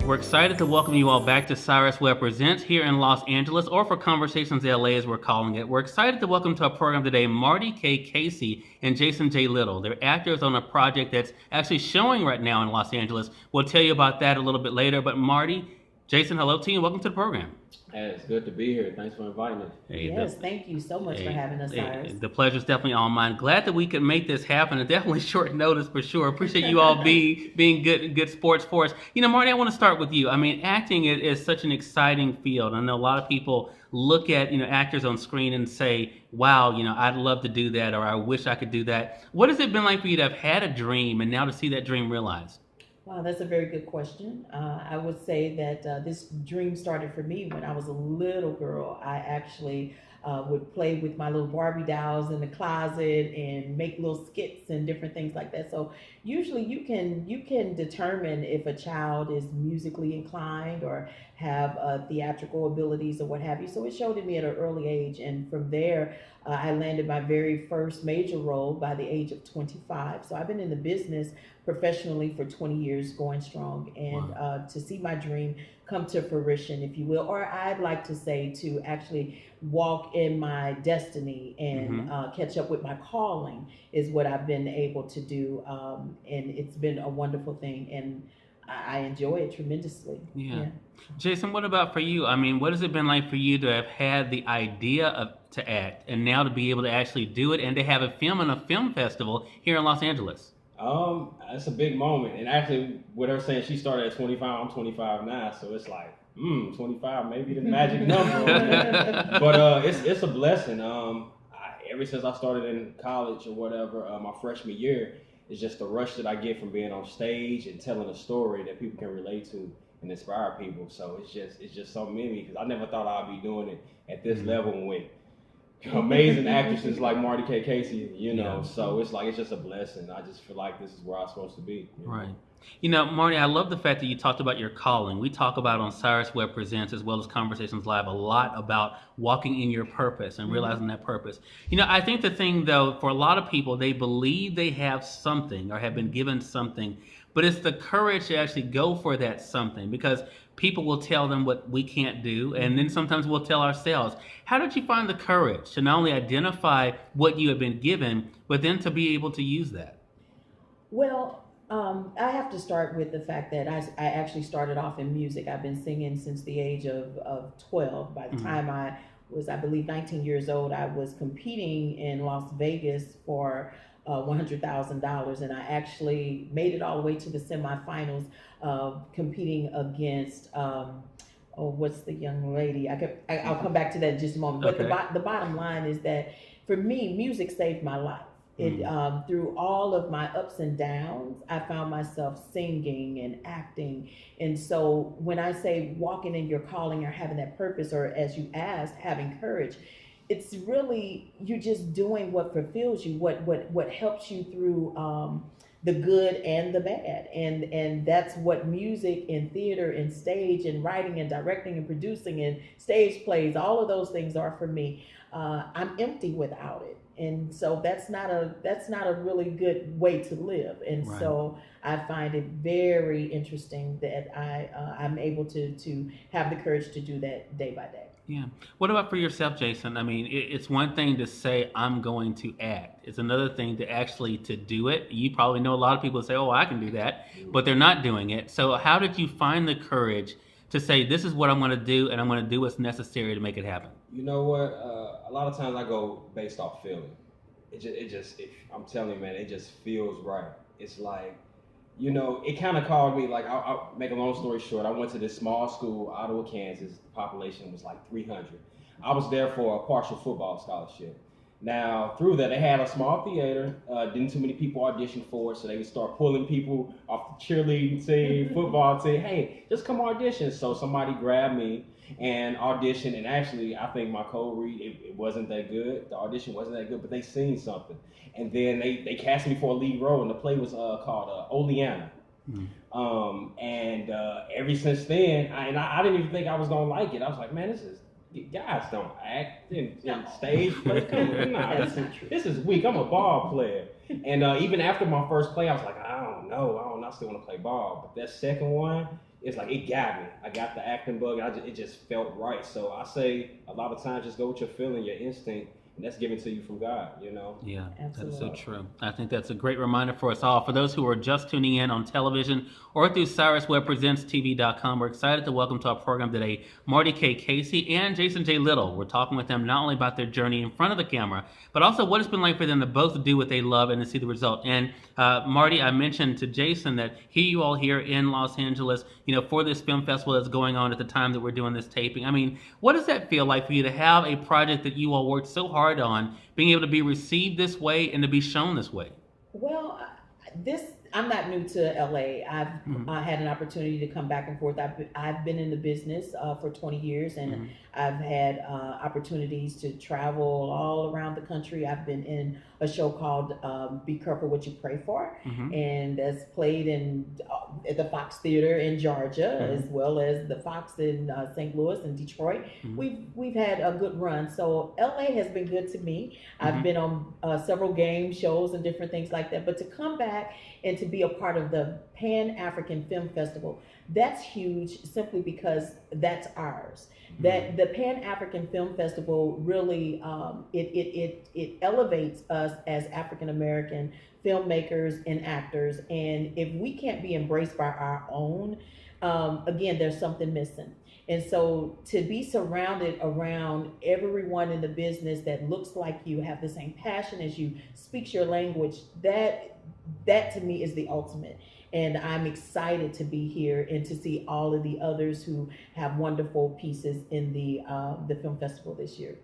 We're excited to welcome you all back to Cyrus Webb Presents here in Los Angeles, or for Conversations LA as we're calling it. We're excited to welcome to our program today Marty K. Casey and Jason J. Little. They're actors on a project that's actually showing right now in Los Angeles. We'll tell you about that a little bit later. But Marty, Jason, hello to you and welcome to the program. Hey, it's good to be here. Thanks for inviting us. Yes, thank you so much for having us, Cyrus. The pleasure's definitely all mine. Glad that we could make this happen. It's definitely short notice for sure. Appreciate you all being good sports for us. You know, Marty, I want to start with you. I mean, acting is such an exciting field. I know a lot of people look at, actors on screen and say, wow, I'd love to do that, or I wish I could do that. What has it been like for you to have had a dream and now to see that dream realized? Wow, that's a very good question. I would say that this dream started for me when I was a little girl. I actually would play with my little Barbie dolls in the closet and make little skits and different things like that. So usually you can determine if a child is musically inclined or have theatrical abilities or what have you. So it showed in me at an early age, and from there I landed my very first major role by the age of 25. So I've been in the business professionally for 20 years, going strong, and Wow. To see my dream come to fruition, if you will, or I'd like to say to actually walk in my destiny and catch up with my calling is what I've been able to do, and it's been a wonderful thing, and I enjoy it tremendously. Yeah. Jason, what about for you? I mean, what has it been like for you to have had the idea to act and now to be able to actually do it and to have a film in a film festival here in Los Angeles? It's a big moment. And actually, with her saying she started at 25, I'm 25 now, so it's like, 25, maybe the magic number. But it's a blessing. Ever since I started in college or whatever, my freshman year, it's just the rush that I get from being on stage and telling a story that people can relate to and inspire people. So it's just so many, because I never thought I'd be doing it at this level with amazing actresses like Marty K. Casey, Yeah. So it's just a blessing. I just feel like this is where I'm supposed to be. Right. Marty, I love the fact that you talked about your calling. We talk about on Cyrus Webb Presents as well as Conversations Live a lot about walking in your purpose and realizing that purpose. I think the thing, though, for a lot of people, they believe they have something or have been given something, but it's the courage to actually go for that something, because people will tell them what we can't do, and then sometimes we'll tell ourselves. How did you find the courage to not only identify what you have been given, but then to be able to use that? Well, I have to start with the fact that I actually started off in music. I've been singing since the age of 12. By the time I was, I believe, 19 years old, I was competing in Las Vegas for $100,000, and I actually made it all the way to the semifinals, competing against what's the young lady? I'll come back to that in just a moment. But Okay. the bottom line is that for me, music saved my life. It through all of my ups and downs, I found myself singing and acting. And so when I say walking in your calling or having that purpose, or as you asked, having courage, it's really you just doing what fulfills you, what helps you through the good and the bad, and that's what music and theater and stage and writing and directing and producing and stage plays, all of those things are for me. I'm empty without it, and so that's not a really good way to live. And Right. so I find it very interesting that I'm able to have the courage to do that day by day. Yeah. What about for yourself, Jason? I mean, it's one thing to say, I'm going to act. It's another thing to actually to do it. You probably know a lot of people that say, oh, I can do that, but they're not doing it. So how did you find the courage to say, this is what I'm going to do, and I'm going to do what's necessary to make it happen? You know what? A lot of times I go based off feeling. I'm telling you, man, it just feels right. It's like, it kind of called me, like, I'll make a long story short. I went to this small school, Ottawa, Kansas. The population was like 300. I was there for a partial football scholarship. Now, through that, they had a small theater. Didn't too many people audition for it, so they would start pulling people off the cheerleading team, football team. Hey, just come audition. So somebody grabbed me and auditioned, and actually, I think my co-read, it wasn't that good. The audition wasn't that good, but they seen something. And then they cast me for a lead role, and the play was called Oleana. And ever since then, I didn't even think I was gonna like it. I was like, man, guys don't act in stage play. Come on, nah, this is weak. I'm a ball player. And even after my first play, I was like, I don't know. I still want to play ball. But that second one, it's like it got me. I got the acting bug. It just felt right. So I say a lot of times just go with your feeling, your instinct, and that's given to you from God. You know. Yeah, Absolutely. that's so true. I think that's a great reminder for us all. For those who are just tuning in on television or through CyrusWebbPresentsTV.com, we're excited to welcome to our program today Marty K. Casey and Jason J. Little. We're talking with them not only about their journey in front of the camera, but also what it's been like for them to both do what they love and to see the result. And Marty, I mentioned to Jason that you all here in Los Angeles, for this film festival that's going on at the time that we're doing this taping. I mean, what does that feel like for you to have a project that you all worked so hard on, being able to be received this way and to be shown this way? Well, I'm not new to LA. I had an opportunity to come back and forth. I've been in the business for 20 years, and I've had opportunities to travel all around the country. I've been in a show called Be Careful What You Pray For, and that's played at the Fox Theater in Georgia, as well as the Fox in St. Louis and Detroit. We've had a good run. So LA has been good to me. I've been on several game shows and different things like that. But to come back and to be a part of the Pan-African Film Festival, that's huge simply because that's ours. That the Pan-African Film Festival really, it elevates us as African-American filmmakers and actors. And if we can't be embraced by our own, again, there's something missing. And so to be surrounded around everyone in the business that looks like you, have the same passion as you, speaks your language, that to me is the ultimate. And I'm excited to be here and to see all of the others who have wonderful pieces in the film festival this year.